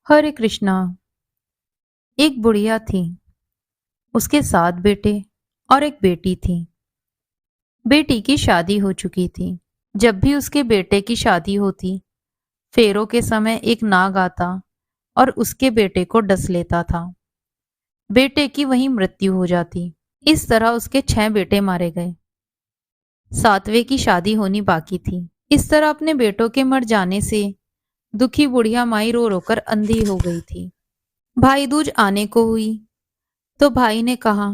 हरे कृष्णा। एक बुढ़िया थी। उसके 7 बेटे और एक बेटी थी। बेटी की शादी हो चुकी थी। जब भी उसके बेटे की शादी होती, फेरों के समय एक नाग आता और उसके बेटे को डस लेता था। बेटे की वहीं मृत्यु हो जाती। इस तरह उसके 6 बेटे मारे गए। 7वें की शादी होनी बाकी थी। इस तरह अपने बेटों के मर जाने से दुखी बुढ़िया माई रो रोकर अंधी हो गई थी। भाई दूज आने को हुई तो भाई ने कहा,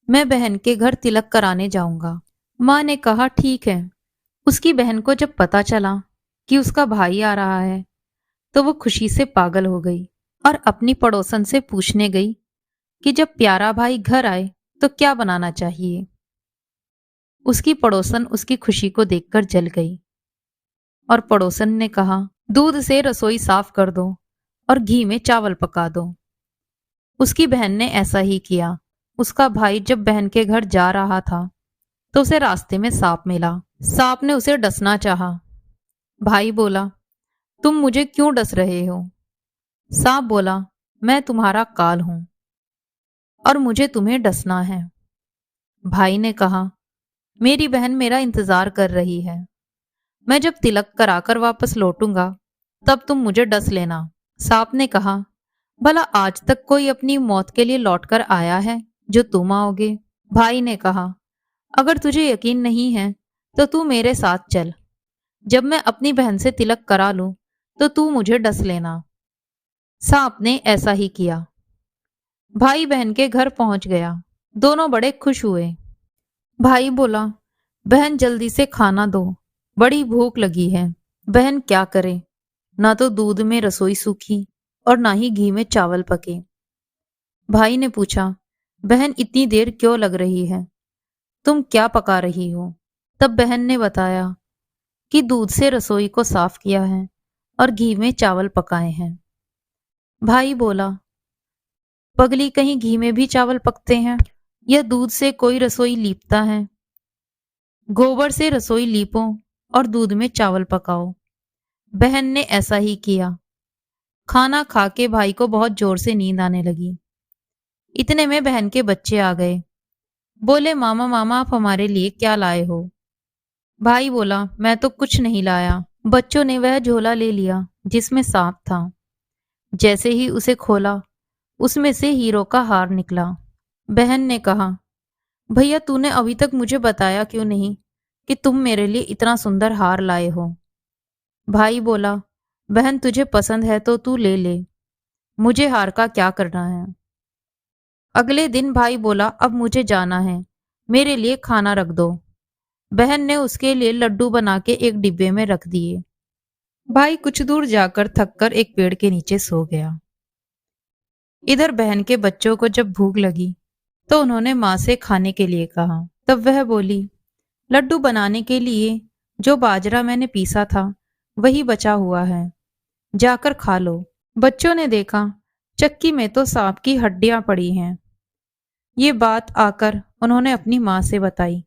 मैं बहन के घर तिलक कराने जाऊंगा। माँ ने कहा ठीक है। उसकी बहन को जब पता चला कि उसका भाई आ रहा है तो वो खुशी से पागल हो गई और अपनी पड़ोसन से पूछने गई कि जब प्यारा भाई घर आए तो क्या बनाना चाहिए। उसकी पड़ोसन उसकी खुशी को देखकर जल गई और पड़ोसन ने कहा, दूध से रसोई साफ कर दो और घी में चावल पका दो। उसकी बहन ने ऐसा ही किया। उसका भाई जब बहन के घर जा रहा था तो उसे रास्ते में सांप मिला। सांप ने उसे डसना चाहा। भाई बोला, तुम मुझे क्यों डस रहे हो? सांप बोला, मैं तुम्हारा काल हूं और मुझे तुम्हें डसना है। भाई ने कहा, मेरी बहन मेरा इंतजार कर रही है। मैं जब तिलक कराकर वापस लौटूंगा तब तुम मुझे डस लेना। सांप ने कहा, भला आज तक कोई अपनी मौत के लिए लौटकर आया है जो तुम आओगे? भाई ने कहा, अगर तुझे यकीन नहीं है तो तू मेरे साथ चल। जब मैं अपनी बहन से तिलक करा लूं तो तू मुझे डस लेना। सांप ने ऐसा ही किया। भाई बहन के घर पहुंच गया। दोनों बड़े खुश हुए। भाई बोला, बहन जल्दी से खाना दो, बड़ी भूख लगी है। बहन क्या करे, ना तो दूध में रसोई सूखी और ना ही घी में चावल पके। भाई ने पूछा, बहन इतनी देर क्यों लग रही है? तुम क्या पका रही हो? तब बहन ने बताया कि दूध से रसोई को साफ किया है और घी में चावल पकाए हैं। भाई बोला, पगली, कहीं घी में भी चावल पकते हैं या दूध से कोई रसोई लीपता है? गोबर से रसोई लीपो और दूध में चावल पकाओ। बहन ने ऐसा ही किया। खाना खा के भाई को बहुत जोर से नींद आने लगी। इतने में बहन के बच्चे आ गए। बोले, मामा मामा, आप हमारे लिए क्या लाए हो? भाई बोला, मैं तो कुछ नहीं लाया। बच्चों ने वह झोला ले लिया जिसमें सांप था। जैसे ही उसे खोला, उसमें से हीरो का हार निकला। बहन ने कहा, भैया तूने अभी तक मुझे बताया क्यों नहीं कि तुम मेरे लिए इतना सुंदर हार लाए हो? भाई बोला, बहन तुझे पसंद है तो तू ले ले, मुझे हार का क्या करना है। अगले दिन भाई बोला, अब मुझे जाना है, मेरे लिए खाना रख दो। बहन ने उसके लिए लड्डू बना के एक डिब्बे में रख दिए। भाई कुछ दूर जाकर थककर एक पेड़ के नीचे सो गया। इधर बहन के बच्चों को जब भूख लगी तो उन्होंने माँ से खाने के लिए कहा। तब वह बोली, लड्डू बनाने के लिए जो बाजरा मैंने पीसा था वही बचा हुआ है, जाकर खा लो। बच्चों ने देखा, चक्की में तो सांप की हड्डियां पड़ी हैं। ये बात आकर उन्होंने अपनी माँ से बताई।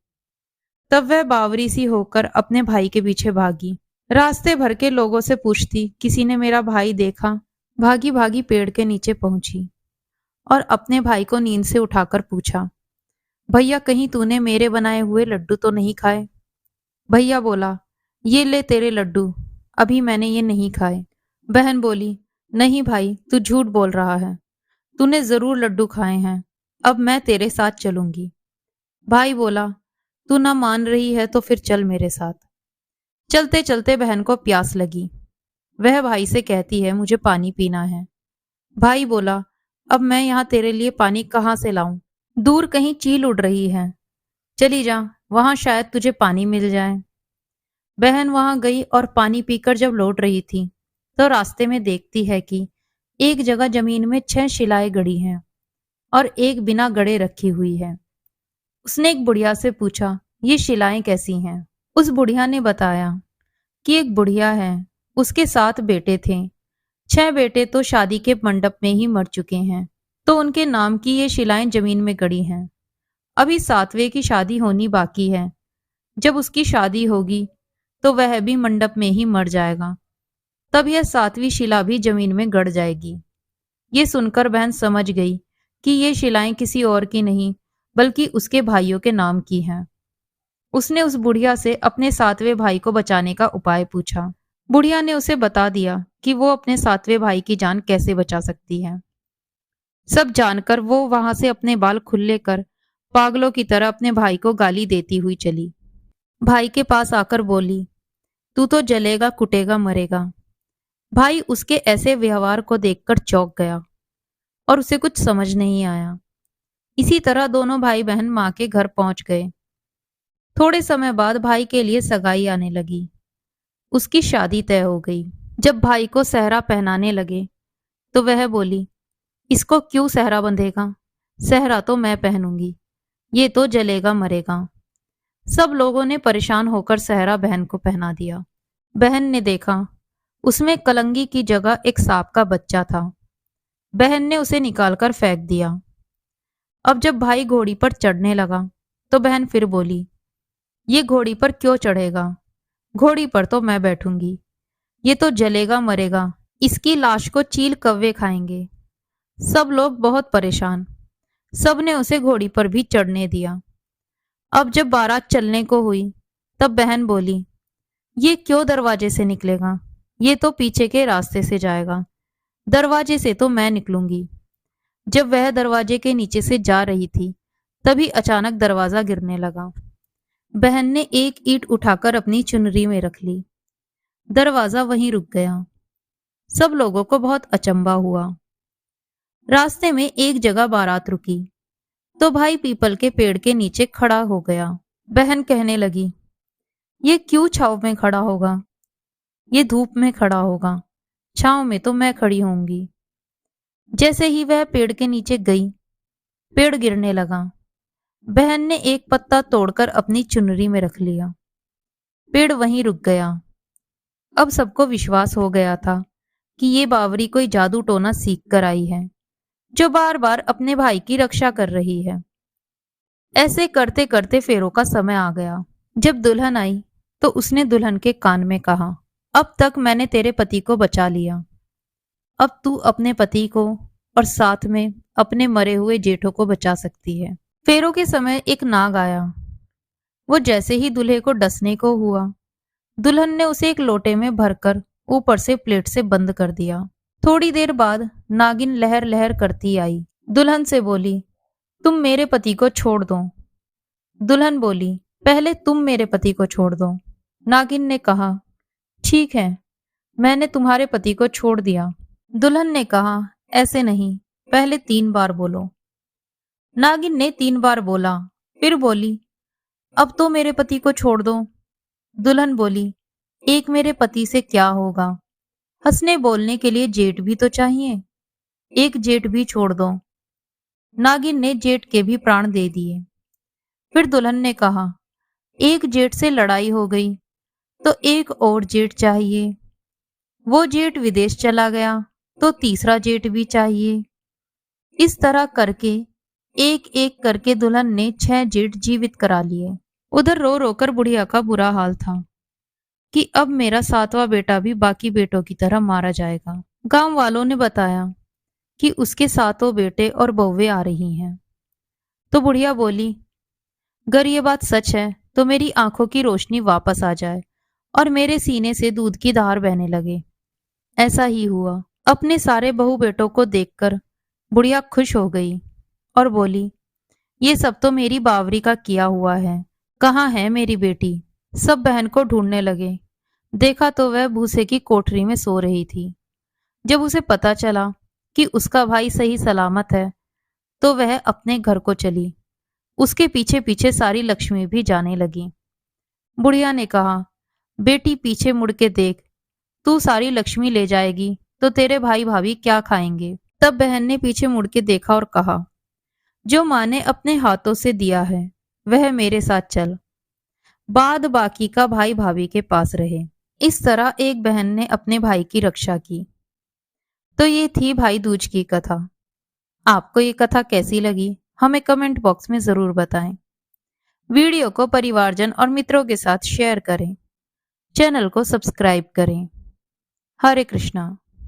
तब वह बावरी सी होकर अपने भाई के पीछे भागी। रास्ते भर के लोगों से पूछती, किसी ने मेरा भाई देखा? भागी भागी पेड़ के नीचे पहुंची और अपने भाई को नींद से उठाकर पूछा, भैया कहीं तूने मेरे बनाए हुए लड्डू तो नहीं खाए? भैया बोला, ये ले तेरे लड्डू, अभी मैंने ये नहीं खाए। बहन बोली, नहीं भाई, तू झूठ बोल रहा है, तूने जरूर लड्डू खाए हैं, अब मैं तेरे साथ चलूंगी। भाई बोला, तू ना मान रही है तो फिर चल मेरे साथ। चलते चलते बहन को प्यास लगी। वह भाई से कहती है, मुझे पानी पीना है। भाई बोला, अब मैं यहाँ तेरे लिए पानी कहाँ से लाऊं? दूर कहीं चील उड़ रही है, चली जा, वहां शायद तुझे पानी मिल जाए। बहन वहां गई और पानी पीकर जब लौट रही थी तो रास्ते में देखती है कि एक जगह जमीन में 6 शिलाएं गड़ी हैं और एक बिना गड़े रखी हुई है। उसने एक बुढ़िया से पूछा, ये शिलाएं कैसी हैं? उस बुढ़िया ने बताया कि एक बुढ़िया है, उसके 7 बेटे थे। 6 बेटे तो शादी के मंडप में ही मर चुके हैं, तो उनके नाम की ये शिलाएं जमीन में गड़ी हैं। अभी 7वें की शादी होनी बाकी है। जब उसकी शादी होगी तो वह भी मंडप में ही मर जाएगा। तब यह सातवीं शिला भी जमीन में गड़ जाएगी। ये सुनकर बहन समझ गई कि ये शिलाएं किसी और की नहीं बल्कि उसके भाइयों के नाम की हैं। उसने उस बुढ़िया से अपने सातवें भाई को बचाने का उपाय पूछा। बुढ़िया ने उसे बता दिया कि वो अपने सातवें भाई की जान कैसे बचा सकती है। सब जानकर वो वहां से अपने बाल खुले कर पागलों की तरह अपने भाई को गाली देती हुई चली। भाई के पास आकर बोली, तू तो जलेगा कुटेगा मरेगा। भाई उसके ऐसे व्यवहार को देखकर चौंक गया और उसे कुछ समझ नहीं आया। इसी तरह दोनों भाई बहन मां के घर पहुंच गए। थोड़े समय बाद भाई के लिए सगाई आने लगी। उसकी शादी तय हो गई। जब भाई को सेहरा पहनाने लगे तो वह बोली, इसको क्यों सेहरा बंधेगा? सेहरा तो मैं पहनूंगी, ये तो जलेगा मरेगा। सब लोगों ने परेशान होकर सेहरा बहन को पहना दिया। बहन ने देखा उसमें कलंगी की जगह एक सांप का बच्चा था। बहन ने उसे निकालकर फेंक दिया। अब जब भाई घोड़ी पर चढ़ने लगा तो बहन फिर बोली, ये घोड़ी पर क्यों चढ़ेगा? घोड़ी पर तो मैं बैठूंगी, ये तो जलेगा मरेगा, इसकी लाश को चील कौवे खाएंगे। सब लोग बहुत परेशान। सब ने उसे घोड़ी पर भी चढ़ने दिया। अब जब बारात चलने को हुई तब बहन बोली, ये क्यों दरवाजे से निकलेगा? ये तो पीछे के रास्ते से जाएगा, दरवाजे से तो मैं निकलूंगी। जब वह दरवाजे के नीचे से जा रही थी तभी अचानक दरवाजा गिरने लगा। बहन ने एक ईंट उठाकर अपनी चुनरी में रख ली। दरवाजा वहीं रुक गया। सब लोगों को बहुत अचंभा हुआ। रास्ते में एक जगह बारात रुकी तो भाई पीपल के पेड़ के नीचे खड़ा हो गया। बहन कहने लगी, ये क्यों छांव में खड़ा होगा? ये धूप में खड़ा होगा, छांव में तो मैं खड़ी होंगी। जैसे ही वह पेड़ के नीचे गई, पेड़ गिरने लगा। बहन ने एक पत्ता तोड़कर अपनी चुनरी में रख लिया। पेड़ वहीं रुक गया। अब सबको विश्वास हो गया था कि ये बावरी कोई जादू टोना सीख कर आई है, जो बार बार अपने भाई की रक्षा कर रही है। ऐसे करते करते फेरों का समय आ गया। जब दुल्हन आई तो उसने दुल्हन के कान में कहा, अब तक मैंने तेरे पति को बचा लिया, अब तू अपने पति को और साथ में अपने मरे हुए जेठों को बचा सकती है। फेरों के समय एक नाग आया। वो जैसे ही दूल्हे को डसने को हुआ, दुल्हन ने उसे एक लोटे में भरकर ऊपर से प्लेट से बंद कर दिया। थोड़ी देर बाद नागिन लहर लहर करती आई। दुल्हन से बोली, तुम मेरे पति को छोड़ दो। दुल्हन बोली, पहले तुम मेरे पति को छोड़ दो। नागिन ने कहा, ठीक है, मैंने तुम्हारे पति को छोड़ दिया। दुल्हन ने कहा, ऐसे नहीं, पहले 3 बार बोलो। नागिन ने 3 बार बोला, फिर बोली, अब तो मेरे पति को छोड़ दो। दुल्हन बोली, एक मेरे पति से क्या होगा? हंसने बोलने के लिए जेठ भी तो चाहिए, एक जेठ भी छोड़ दो। नागिन ने जेठ के भी प्राण दे दिए। फिर दुल्हन ने कहा, एक जेठ से लड़ाई हो गई तो एक और जेठ चाहिए। वो जेठ विदेश चला गया तो तीसरा जेठ भी चाहिए। इस तरह करके एक एक करके दुल्हन ने 6 जेठ जीवित करा लिए। उधर रो रोकर बुढ़िया का बुरा हाल था कि अब मेरा 7वां बेटा भी बाकी बेटों की तरह मारा जाएगा। गांव वालों ने बताया कि उसके 7 बेटे और बहुएं आ रही हैं। तो बुढ़िया बोली, अगर ये बात सच है तो मेरी आंखों की रोशनी वापस आ जाए और मेरे सीने से दूध की धार बहने लगे। ऐसा ही हुआ। अपने सारे बहू बेटों को देखकर बुढ़िया खुश हो गई और बोली, ये सब तो मेरी बावरी का किया हुआ है, कहाँ है मेरी बेटी? सब बहन को ढूंढने लगे। देखा तो वह भूसे की कोठरी में सो रही थी। जब उसे पता चला कि उसका भाई सही सलामत है तो वह अपने घर को चली। उसके पीछे पीछे सारी लक्ष्मी भी जाने लगी। बुढ़िया ने कहा, बेटी पीछे मुड़ के देख, तू सारी लक्ष्मी ले जाएगी तो तेरे भाई भाभी क्या खाएंगे? तब बहन ने पीछे मुड़ के देखा और कहा, जो माँ ने अपने हाथों से दिया है वह मेरे साथ चल, बाद बाकी का भाई भाभी के पास रहे। इस तरह एक बहन ने अपने भाई की रक्षा की। तो ये थी भाई दूज की कथा। आपको ये कथा कैसी लगी हमें कमेंट बॉक्स में जरूर बताएं। वीडियो को परिवारजन और मित्रों के साथ शेयर करें। चैनल को सब्सक्राइब करें। हरे कृष्णा।